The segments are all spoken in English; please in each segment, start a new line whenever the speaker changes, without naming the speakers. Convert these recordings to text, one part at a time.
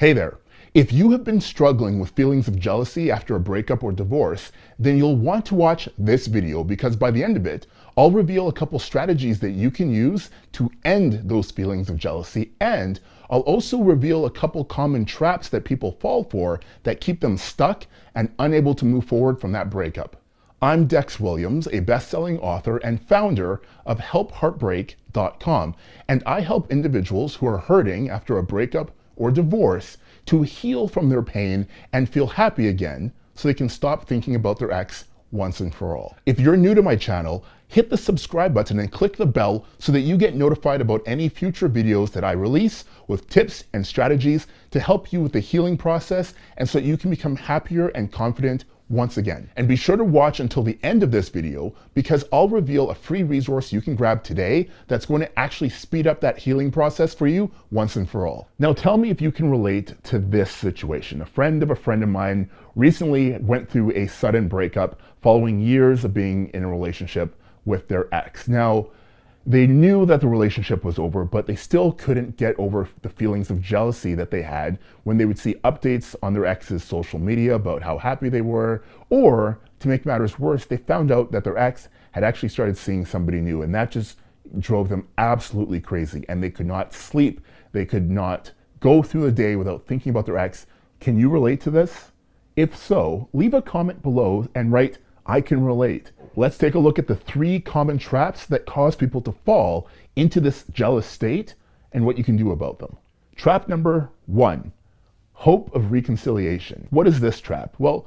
Hey there. If you have been struggling with feelings of jealousy after a breakup or divorce, then you'll want to watch this video because by the end of it, I'll reveal a couple strategies that you can use to end those feelings of jealousy, and I'll also reveal a couple common traps that people fall for that keep them stuck and unable to move forward from that breakup. I'm Dex Williams, a best-selling author and founder of HelpHeartbreak.com, and I help individuals who are hurting after a breakup or divorce to heal from their pain and feel happy again so they can stop thinking about their ex once and for all. If you're new to my channel, hit the subscribe button and click the bell so that you get notified about any future videos that I release with tips and strategies to help you with the healing process and so that you can become happier and confident once again. And be sure to watch until the end of this video because I'll reveal a free resource you can grab today that's going to actually speed up that healing process for you once and for all. Now tell me if you can relate to this situation. A friend of mine recently went through a sudden breakup following years of being in a relationship with their ex. Now, they knew that the relationship was over, but they still couldn't get over the feelings of jealousy that they had when they would see updates on their ex's social media about how happy they were, or to make matters worse, they found out that their ex had actually started seeing somebody new, and that just drove them absolutely crazy, and they could not sleep. They could not go through the day without thinking about their ex. Can you relate to this? If so, leave a comment below and write, "I can relate." Let's take a look at the 3 common traps that cause people to fall into this jealous state and what you can do about them. Trap number 1, hope of reconciliation. What is this trap? Well,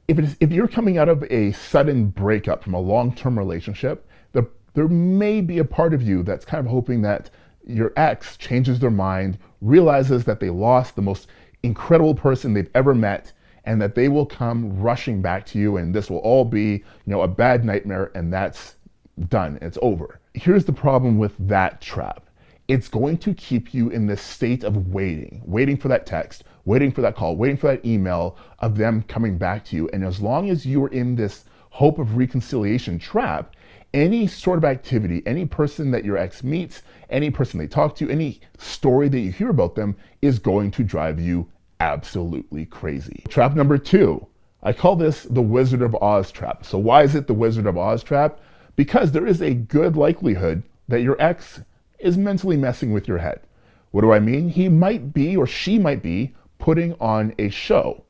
if you're coming out of a sudden breakup from a long-term relationship, there may be a part of you that's kind of hoping that your ex changes their mind, realizes that they lost the most incredible person they've ever met, and that they will come rushing back to you, and this will all be, a bad nightmare, and that's done. It's over. Here's the problem with that trap. It's going to keep you in this state of waiting for that text, waiting for that call, waiting for that email of them coming back to you. And as long as you're in this hope of reconciliation trap, any sort of activity, any person that your ex meets, any person they talk to, any story that you hear about them is going to drive you absolutely crazy. Trap number 2, I call this the Wizard of Oz trap. So why is it the Wizard of Oz trap? Because there is a good likelihood that your ex is mentally messing with your head. What do I mean? He might be, or she might be, putting on a show.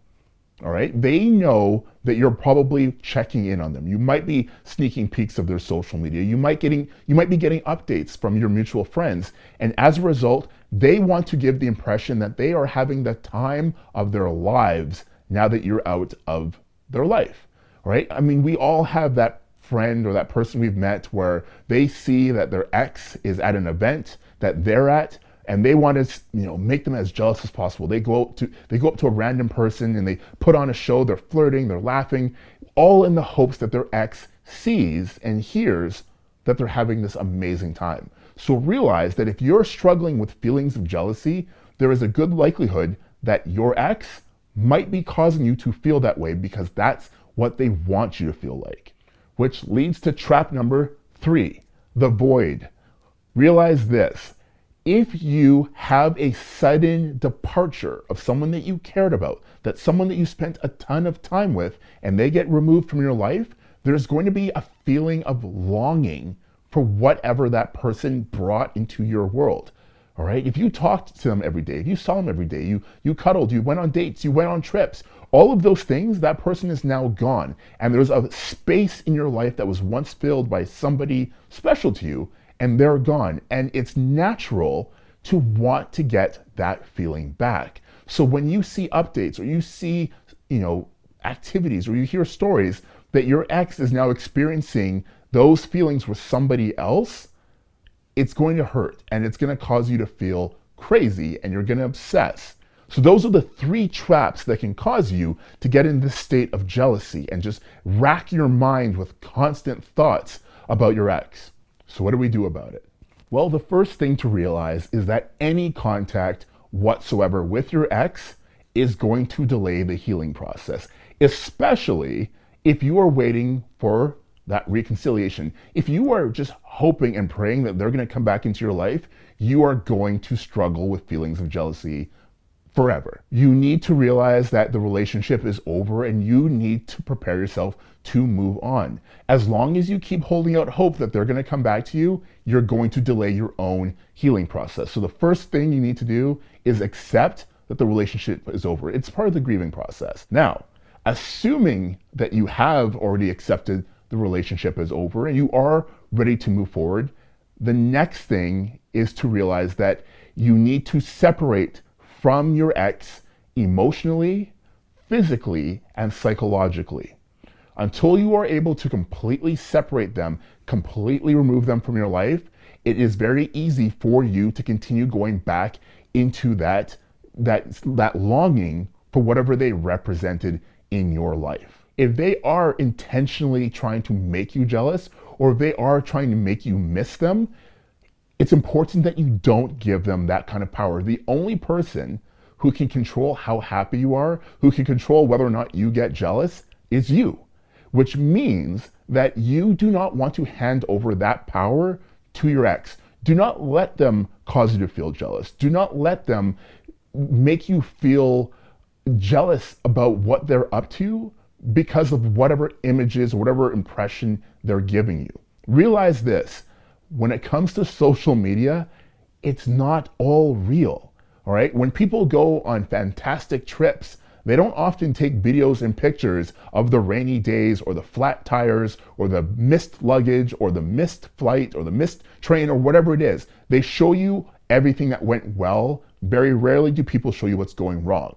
All right? They know that you're probably checking in on them. You might be sneaking peeks of their social media. You might be getting updates from your mutual friends. And as a result, they want to give the impression that they are having the time of their lives now that you're out of their life, right? I mean, we all have that friend or that person we've met where they see that their ex is at an event that they're at, and they want to, make them as jealous as possible. They go up to a random person and they put on a show. They're flirting, they're laughing, all in the hopes that their ex sees and hears that they're having this amazing time. So realize that if you're struggling with feelings of jealousy, there is a good likelihood that your ex might be causing you to feel that way because that's what they want you to feel like. Which leads to trap number 3, the void. Realize this. If you have a sudden departure of someone that you cared about, that someone that you spent a ton of time with, and they get removed from your life, there's going to be a feeling of longing for whatever that person brought into your world. All right? If you talked to them every day, if you saw them every day, you cuddled, you went on dates, you went on trips, all of those things, that person is now gone. And there's a space in your life that was once filled by somebody special to you, and they're gone. And it's natural to want to get that feeling back. So when you see updates or you see, activities or you hear stories that your ex is now experiencing those feelings with somebody else, it's going to hurt and it's going to cause you to feel crazy and you're going to obsess. So those are the 3 traps that can cause you to get in this state of jealousy and just rack your mind with constant thoughts about your ex. So what do we do about it? Well, the first thing to realize is that any contact whatsoever with your ex is going to delay the healing process, especially if you are waiting for that reconciliation. If you are just hoping and praying that they're going to come back into your life, you are going to struggle with feelings of jealousy forever. You need to realize that the relationship is over and you need to prepare yourself to move on. As long as you keep holding out hope that they're going to come back to you, you're going to delay your own healing process. So the first thing you need to do is accept that the relationship is over. It's part of the grieving process. Now, assuming that you have already accepted the relationship is over and you are ready to move forward, the next thing is to realize that you need to separate from your ex emotionally, physically, and psychologically. Until you are able to completely separate them, completely remove them from your life, it is very easy for you to continue going back into that longing for whatever they represented in your life. If they are intentionally trying to make you jealous, or if they are trying to make you miss them, it's important that you don't give them that kind of power. The only person who can control how happy you are, who can control whether or not you get jealous, is you, which means that you do not want to hand over that power to your ex. Do not let them cause you to feel jealous. Do not let them make you feel jealous about what they're up to because of whatever images or whatever impression they're giving you. Realize this, when it comes to social media, it's not all real, all right? When people go on fantastic trips, they don't often take videos and pictures of the rainy days or the flat tires or the missed luggage or the missed flight or the missed train or whatever it is. They show you everything that went well. Very rarely do people show you what's going wrong.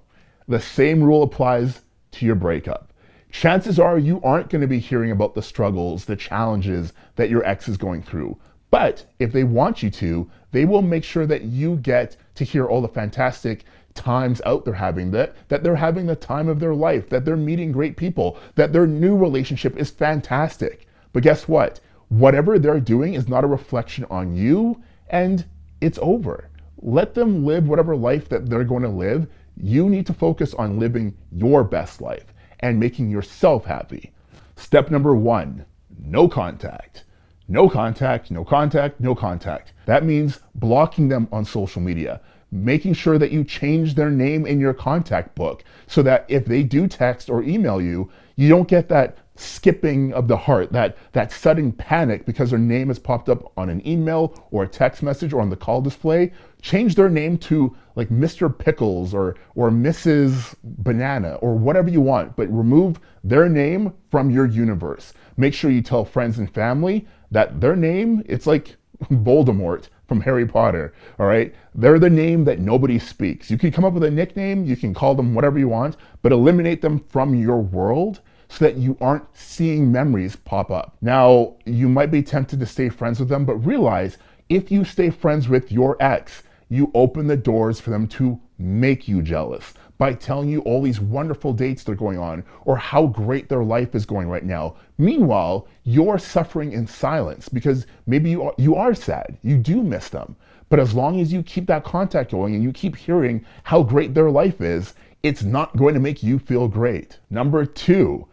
The same rule applies to your breakup. Chances are you aren't going to be hearing about the struggles, the challenges that your ex is going through. But if they want you to, they will make sure that you get to hear all the fantastic times out they're having, that they're having the time of their life, that they're meeting great people, that their new relationship is fantastic. But guess what? Whatever they're doing is not a reflection on you, and it's over. Let them live whatever life that they're going to live. You need to focus on living your best life and making yourself happy. Step number 1, no contact. No contact, no contact, no contact. That means blocking them on social media, making sure that you change their name in your contact book so that if they do text or email you, you don't get that skipping of the heart, that sudden panic because their name has popped up on an email or a text message or on the call display. Change their name to like Mr. Pickles or Mrs. Banana or whatever you want, but remove their name from your universe. Make sure you tell friends and family that their name, it's like Voldemort from Harry Potter, all right? They're the name that nobody speaks. You can come up with a nickname, you can call them whatever you want, but eliminate them from your world so that you aren't seeing memories pop up. Now, you might be tempted to stay friends with them, but realize if you stay friends with your ex, you open the doors for them to make you jealous by telling you all these wonderful dates they're going on or how great their life is going right now. Meanwhile, you're suffering in silence because maybe you are sad. You do miss them. But as long as you keep that contact going and you keep hearing how great their life is, it's not going to make you feel great. Number 2,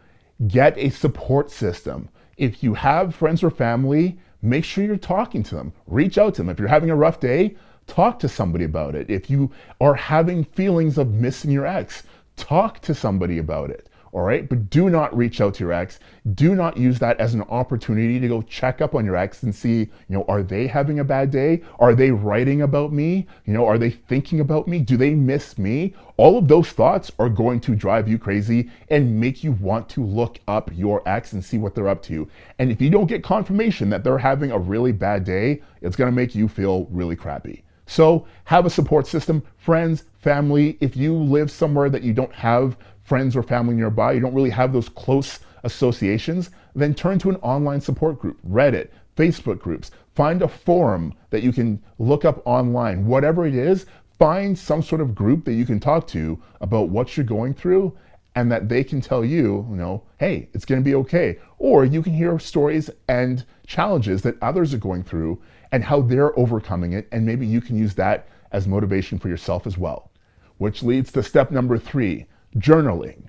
get a support system. If you have friends or family, make sure you're talking to them. Reach out to them. If you're having a rough day, talk to somebody about it. If you are having feelings of missing your ex, talk to somebody about it. All right, but do not reach out to your ex. Do not use that as an opportunity to go check up on your ex and see, are they having a bad day? Are they writing about me? Are they thinking about me? Do they miss me? All of those thoughts are going to drive you crazy and make you want to look up your ex and see what they're up to. And if you don't get confirmation that they're having a really bad day, it's going to make you feel really crappy. So have a support system, friends, family. If you live somewhere that you don't have friends or family nearby, you don't really have those close associations, then turn to an online support group, Reddit, Facebook groups. Find a forum that you can look up online. Whatever it is, find some sort of group that you can talk to about what you're going through and that they can tell you, hey, it's going to be okay. Or you can hear stories and challenges that others are going through and how they're overcoming it, and maybe you can use that as motivation for yourself as well. Which leads to step number 3, journaling,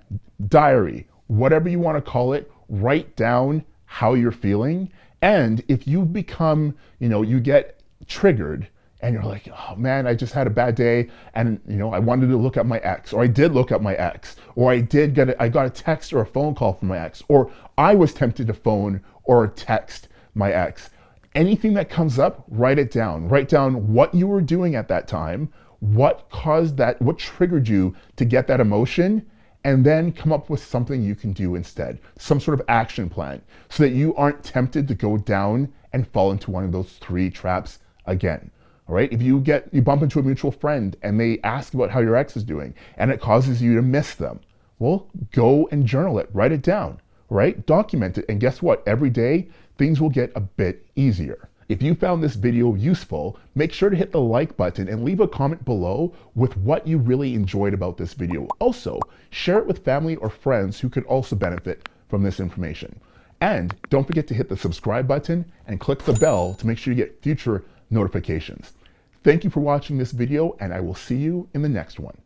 diary, whatever you want to call it. Write down how you're feeling, and if you become, you get triggered and you're like, oh man, I just had a bad day, and I wanted to look at my ex, or I did look at my ex, or I got a text or a phone call from my ex, or I was tempted to phone or text my ex. Anything that comes up, write it down. Write down what you were doing at that time, what caused that, what triggered you to get that emotion, and then come up with something you can do instead, some sort of action plan, so that you aren't tempted to go down and fall into one of those 3 traps again. All right? If you bump into a mutual friend and they ask about how your ex is doing and it causes you to miss them, well, go and journal it, write it down, right? Document it, and guess what? Every day, things will get a bit easier. If you found this video useful, make sure to hit the like button and leave a comment below with what you really enjoyed about this video. Also, share it with family or friends who could also benefit from this information. And don't forget to hit the subscribe button and click the bell to make sure you get future notifications. Thank you for watching this video, and I will see you in the next one.